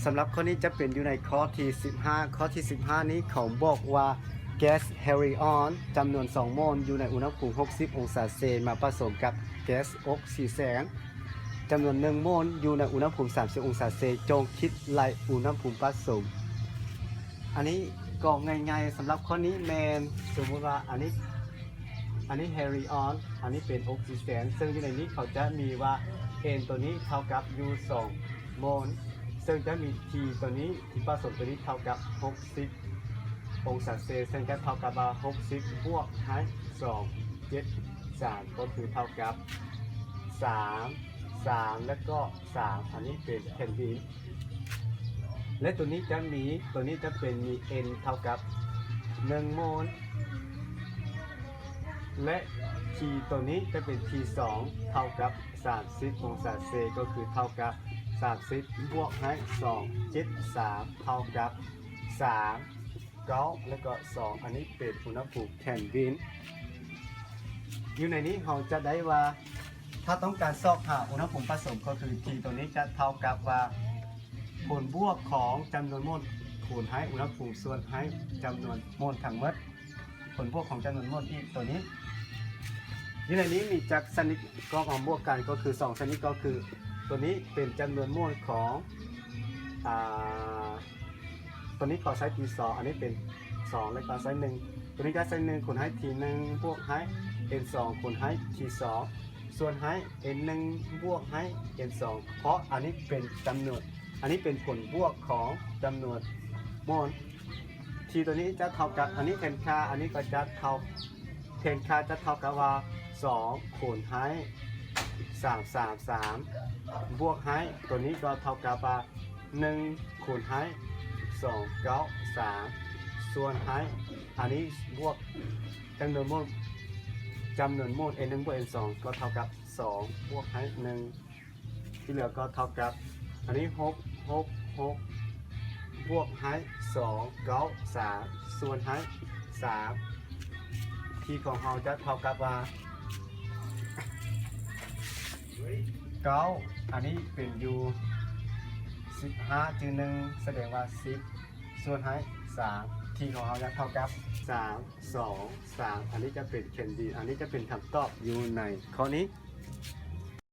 สำหรับข้อนี้จะเป็นอยู่ในข้อที่15ข้อที่15นี้เขาบอกว่าแก๊สเฮลิออนจำนวน2โมลอยู่ในอุณหภูมิ60องศาเซนมาผสมกับแก๊สออกซิเจนจำนวน1โมลอยู่ในอุณหภูมิ30องศาเซนจงคิดรายอุณหภูมิผสมอันนี้ก็ง่ายๆสำหรับข้อนี้แมนสมมติว่าอันนี้เฮลิออนอันนี้เป็นออกซิเจนซึ่งอยู่ในนี้เขาจะมีว่า n ตัวนี้เท่ากับ u 2โมลซึ่งจะมี t ตัวนี้ที่ผสมตัวนี้เท่ากับ60องศาเซลเซียสซึ่งจะเท่ากับ60บวกให้2 7 3ก็คือเท่ากับ3แล้วก็3อันนี้เป็นแผ่นดินและตัวนี้จะเป็นมี n เท่ากับ1โมลและ t ตัวนี้จะเป็น t 2เท่ากับ30องศาเซลก็คือเท่ากับ30บวกให้2 7 3เท่ากับ3 9แล้วก็2อันนี้เป็นอุณหภูมิแผ่นดินอยู่ในนี้เราจะได้ว่าถ้าต้องการสอบหาอุณหภูมิผสมก็คือ t ตัวนี้จะเท่ากับว่าผลบวกของจำนวนโมลคูณให้อุณหภูมิส่วนให้จำนวนโมลทั้งหมดผลบวกของจำนวนโมลที่ตัวนี้อยู่ในนี้มีจักรชนิดก็เอาบวกกันก็คือ2ชนิดก็คือตัวนี้เป็นจำนวนโมลของตัวนี้ขอใช้ t 2อันนี้เป็น2และก็ใช้1ตัวนี้ก็ใช้1คูณให้ t 1บวกให้ n 2คูณให้ t 2ส่วนให้ n 1บวกให้ n 2เพราะอันนี้เป็นจำนวนอันนี้เป็นผลบวกของจำนวนโมล t ตัวนี้จะเท่ากับอันนี้แทนค่าอันนี้ก็จะเท่าแทนค่าจะเท่ากับว่า2คูณให้3บวกให้ตัวนี้ก็เท่ากับว่า1คูณให้2 9 3ส่วนให้อันนี้บวกจำนวนโมลn 1บวก n 2ก็เท่ากับ2บวกให้1ที่เหลือก็เท่ากับอันนี้6บวกให้2 9 3ส่วนให้3ที่ของเราจะเท่ากับว่า9อันนี้เป็นอยู่15จึง1แสดงว่า10ส่วนให้3ที่ของเราจะเท่ากับ3 2 3อันนี้จะเป็นแคนดี้อันนี้จะเป็นคำตอบอยู่ในข้อนี้